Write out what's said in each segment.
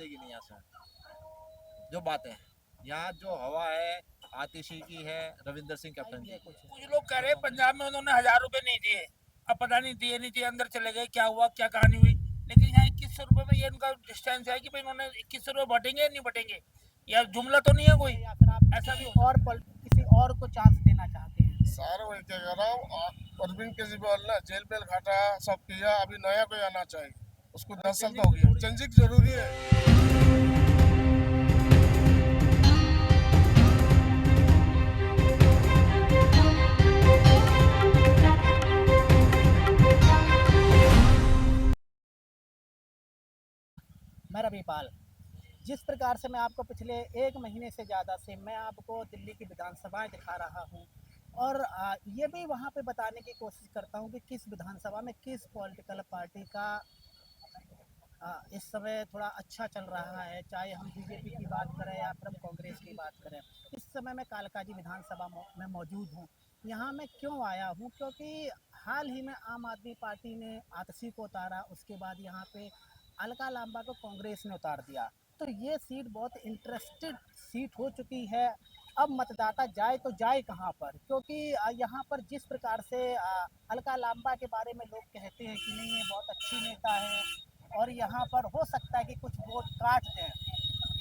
निकलते कि नहीं यहाँ से जो बात है। यहाँ जो हवा है आतिशी की है, रविंदर सिंह कैप्टन की। कुछ लोग कह रहे हैं पंजाब में उन्होंने 1000 रुपए नहीं दिए, अब पता नहीं दिए नहीं दिए, अंदर चले गए, क्या हुआ क्या कहानी हुई। लेकिन यहाँ 2100 रुपए में ये उनका डिस्टेंस है कि भाई उन्होंने 2100 रुपए बटेंगे या नहीं बटेंगे, या जुमला तो नहीं है कोई, या फिर आप ऐसा भी किसी और किसी और को चांस देना चाहते हैं? सारे वही क्या कह रहा हूँ, अरविंद केजरीवाल ने जेल बेल घाटा सब किया, अभी नया कोई आना चाहिए। उसको 10 साल तो हो गया, चेंजिंग जरूरी है। मैं रविपाल, जिस प्रकार से मैं आपको पिछले 1 महीने से ज़्यादा से मैं आपको दिल्ली की विधानसभाएं दिखा रहा हूं और ये भी वहां पे बताने की कोशिश करता हूं कि किस विधानसभा में किस पॉलिटिकल पार्टी का इस समय थोड़ा अच्छा चल रहा है, चाहे हम बीजेपी की बात करें या फिर हम कांग्रेस की बात करें। इस समय मैं कालकाजी विधानसभा में मौजूद हूँ। यहाँ मैं क्यों आया हूँ, क्योंकि हाल ही में आम आदमी पार्टी ने आतिशी को उतारा, उसके बाद यहाँ पे अलका लांबा को कांग्रेस ने उतार दिया। तो ये सीट बहुत इंटरेस्टेड सीट हो चुकी है। अब मतदाता जाए तो जाए कहाँ पर, क्योंकि यहाँ पर जिस प्रकार से अलका लांबा के बारे में लोग कहते हैं कि नहीं ये बहुत अच्छी नेता है और यहाँ पर हो सकता है कि कुछ वोट काट दें,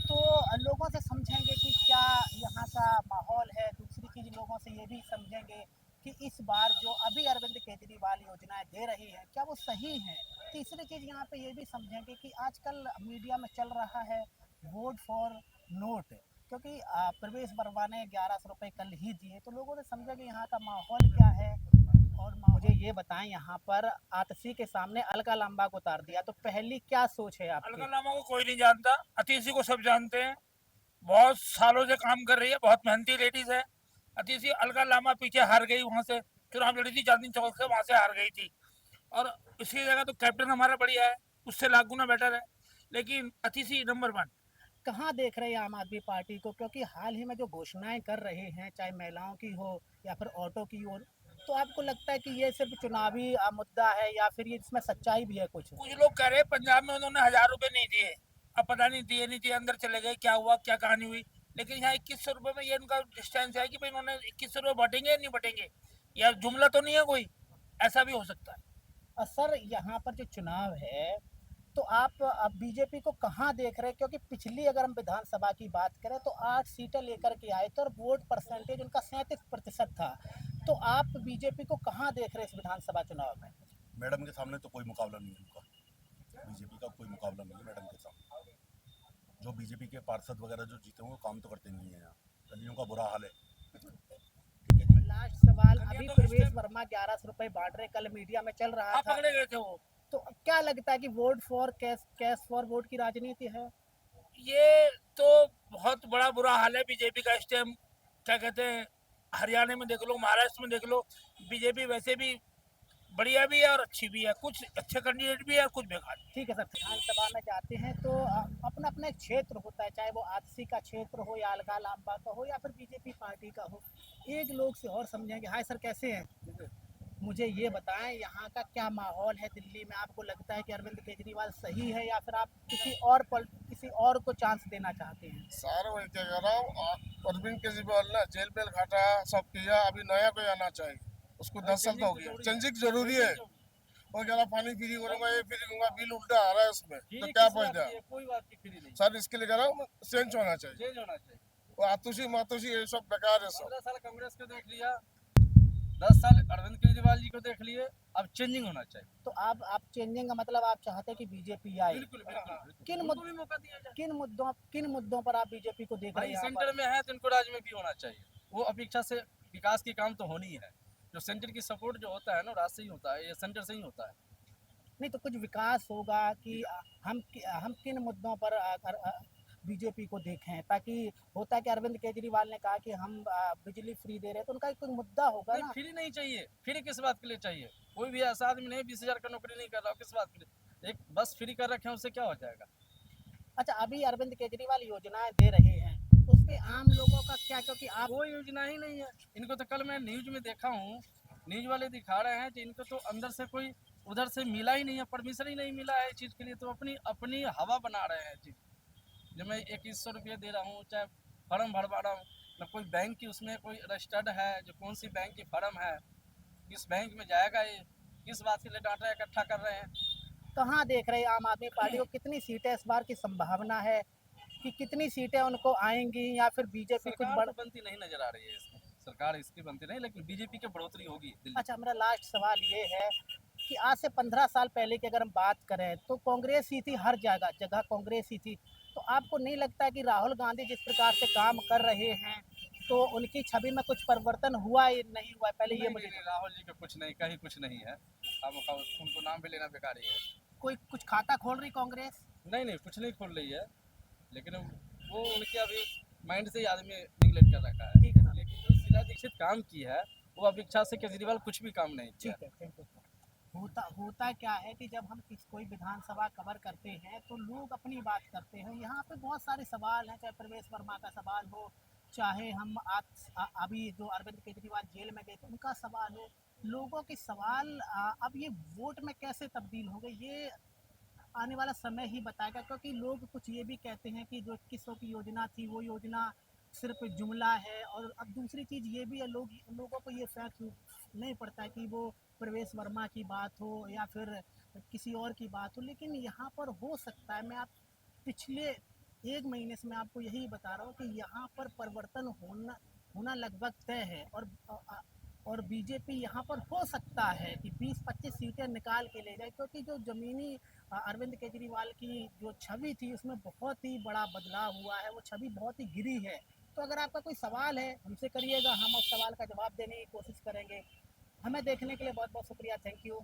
तो लोगों से समझेंगे कि क्या यहाँ का माहौल है। दूसरी चीज़ लोगों से ये भी समझेंगे कि इस बार जो अभी अरविंद केजरीवाल योजनाएं दे रही हैं क्या वो सही हैं। तीसरी चीज़ यहाँ पे ये भी समझेंगे कि आजकल मीडिया में चल रहा है वोट फॉर नोट, क्योंकि प्रवेश वर्मा ने 1100 रुपये कल ही दिए, तो लोगों ने समझा कि यहाँ का माहौल क्या है। और मुझे ये बताएं, यहाँ पर आतिशी के सामने अलका लांबा को उतार दिया, तो पहली क्या सोच है आपकी? अलका लामा को कोई नहीं जानता, अतीशी को सब जानते हैं, बहुत सालों से काम कर रही है, बहुत मेहनती लेडीज है। अतीशी अलका लामा पीछे हार गई, वहां से चुनाव लड़ी थी चांदनी चौक से, वहां से हार गई थी। और इसकी जगह तो कैप्टन हमारा बढ़िया है, उससे लाख गुना बेटर है, लेकिन अतीशी नंबर 1। कहाँ देख रहे हैं आम आदमी पार्टी को, क्योंकि हाल ही में जो घोषणाएं कर रहे हैं चाहे महिलाओं की हो या फिर ऑटो की हो, तो आपको लगता है कि ये सिर्फ चुनावी मुद्दा है या फिर ये इसमें सच्चाई भी है? कुछ लोग कह रहे हैं पंजाब में उन्होंने 1000 रुपए नहीं दिए, अब पता नहीं दिए नहीं दिए, अंदर चले गए, क्या हुआ क्या कहानी हुई। लेकिन यहाँ 2100 रुपए में ये उनका डिस्टेंस है कि भाई उन्होंने 2100 रुपए बटेंगे या नहीं बटेंगे, या जुमला तो नहीं है कोई, ऐसा भी हो सकता है। सर, यहाँ पर जो चुनाव है तो आप अब बीजेपी को कहाँ देख रहे हैं, क्योंकि पिछली अगर हम विधानसभा की बात करें तो 8 सीटें लेकर के आए थे और वोट परसेंटेज उनका 37% था। तो आप बीजेपी को कहाँ देख रहे हैं इस विधानसभा चुनाव में? मैडम के सामने तो कोई मुकाबला नहीं है उनका, बीजेपी का कोई मुकाबला नहीं है मैडम के सामने। जो बीजेपी के पार्षद वगैरह जो जीते हुए काम तो करते नहीं है, यहाँ गलियों का बुरा हाल है। लास्ट सवाल, अभी प्रवेश वर्मा 1100 रुपए बांट रहे, कल मीडिया में चल रहा था, पकड़े गए थे वो। तो क्या लगता है कि vote for cash for vote की राजनीति है? ये तो बहुत बड़ा बुरा हाल है बीजेपी का इस टाइम। क्या कहते हैं, हरियाणा में देख लो, महाराष्ट्र में देख लो, बीजेपी वैसे भी बढ़िया भी है और अच्छी भी है, कुछ अच्छे कैंडिडेट भी है और कुछ बेकार। ठीक है सर, विधानसभा में जाते हैं तो अपना अपना एक क्षेत्र होता है, चाहे वो आतिशी का क्षेत्र हो या अलका लांबा का हो या फिर बीजेपी पार्टी का हो। एक लोग से और समझेंगे। हाय सर, कैसे हैं? मुझे ये बताएं, यहाँ का क्या माहौल है दिल्ली में? आपको लगता है कि अरविंद केजरीवाल सही है या फिर आप किसी और को चांस देना चाहते हैं? सारे वही क्या कह रहा हूँ, अरविंद केजरीवाल ने जेल बेल घाटा सब किया, अभी नया कोई आना चाहिए। उसको 10 साल तो हो गया, चेंजिंग जरूरी है। वो कह रहा पानी फ्री करूंगा, ये फ्री दूंगा, बिल उल्टा आ रहा है उसमें, तो क्या फायदा? कोई बात की फ्री नहीं, सर इसके लिए कह रहा हूँ चेंज होना चाहिए। चेंज होना चाहिए। वो आतुशी मातुशी ये सब बेकार है सब। 15 साल कांग्रेस को देख लिया, 10 साल अरविंद केजरीवाल जी को देख लिए, अब चेंजिंग होना चाहिए। तो आप चेंजिंग का मतलब आप चाहते हैं कि बीजेपी आए? बिल्कुल बिल्कुल, किन भी मौका दिया जाए। किन मुद्दों पर आप बीजेपी को देख रहे भाई हैं? सेंटर में है तो इनको राज्य में भी होना चाहिए। वो अपेक्षा से विकास की काम तो होनी है, जो सेंटर की सपोर्ट जो होता है ना राज्य से ही होता है, ये सेंटर से ही होता है। नहीं तो कुछ विकास होगा कि हम किन मुद्दों पर बीजेपी को देखें, ताकि होता है कि अरविंद केजरीवाल ने कहा कि हम बिजली फ्री दे रहे हैं, तो उनका कोई मुद्दा होगा ना? फ्री नहीं चाहिए, फ्री किस बात के लिए चाहिए? कोई भी ऐसा आदमी नहीं 20,000 का नौकरी नहीं कर रहा, किस बात के लिए? एक बस फ्री कर रखे हैं, उससे क्या हो जाएगा? अच्छा, अभी अरविंद केजरीवाल योजनाएं दे रहे हैं, उसके आम लोगों का क्या? क्योंकि आप कोई योजना ही नहीं है इनको। तो कल मैं न्यूज में देखा हूँ, न्यूज वाले दिखा रहे हैं कि इनको तो अंदर से कोई उधर से मिला ही नहीं है, परमिशन ही नहीं मिला है चीज के लिए, तो अपनी अपनी हवा बना रहे हैं चीज। जब मैं 2100 रुपये दे रहा हूँ, चाहे फॉर्म भरवा रहा हूँ, ना कोई बैंक की उसमें कोई रजिस्टर्ड है जो कौन सी बैंक की फर्म है, किस बैंक में जाएगा, ये किस बात के लिए डाटा इकट्ठा कर रहे हैं। कहाँ देख रहे हैं आम आदमी पार्टी को, कितनी सीटें इस बार की संभावना है कि कितनी सीटें उनको आएंगी, या फिर बीजेपी कुछ सरकार बड़... तो बनती नहीं नजर आ रही है इसमें, सरकार इसकी बनती नहीं, लेकिन बीजेपी की बढ़ोतरी होगी दिल्ली। अच्छा, मेरा लास्ट सवाल ये है कि आज से 15 साल पहले की अगर हम बात करें तो कांग्रेस ही थी, हर जगह जगह कांग्रेस ही थी। तो आपको नहीं लगता कि राहुल गांधी जिस प्रकार से काम कर रहे हैं तो उनकी छवि में कुछ परिवर्तन हुआ या नहीं हुआ, पहले ये नहीं, मुझे... नहीं, नहीं, राहुल जी का कुछ नहीं, कहीं कुछ नहीं है। अब उनको नाम भी लेना बेकार ही है। कोई कुछ खाता खोल रही कांग्रेस? नहीं, नहीं, कुछ नहीं खोल रही है, लेकिन वो उनके अभी माइंड से ही आदमी निगलेक्ट कर रखा है। ठीक है सर। लेकिन जो शीला दीक्षित काम की है, वो अपेक्षा से केजरीवाल कुछ भी काम नहीं किया। ठीक है, थैंक यू। होता क्या है कि जब हम कोई विधानसभा कवर करते हैं तो लोग अपनी बात करते हैं। यहाँ पे बहुत सारे सवाल हैं, चाहे प्रवेश वर्मा का सवाल हो, चाहे हम अभी जो अरविंद केजरीवाल जेल में गए थे उनका सवाल हो। लोगों के सवाल अब ये वोट में कैसे तब्दील हो गए, ये आने वाला समय ही बताएगा। क्योंकि लोग कुछ ये भी कहते हैं कि जो 2100 की योजना थी वो योजना सिर्फ जुमला है, और अब दूसरी चीज़ ये भी है, लोगों को ये फैक्ट नहीं पड़ता है कि वो प्रवेश वर्मा की बात हो या फिर किसी और की बात हो। लेकिन यहाँ पर हो सकता है, मैं आप पिछले 1 महीने से मैं आपको यही बता रहा हूँ कि यहाँ पर परिवर्तन होना लगभग तय है, और बीजेपी यहाँ पर हो सकता है कि 20-25 सीटें निकाल के ले जाए। क्योंकि जो ज़मीनी अरविंद केजरीवाल की जो छवि थी उसमें बहुत ही बड़ा बदलाव हुआ है, वो छवि बहुत ही गिरी है। तो अगर आपका कोई सवाल है हमसे करिएगा, हम उस सवाल का जवाब देने की कोशिश करेंगे। हमें देखने के लिए बहुत बहुत शुक्रिया, थैंक यू।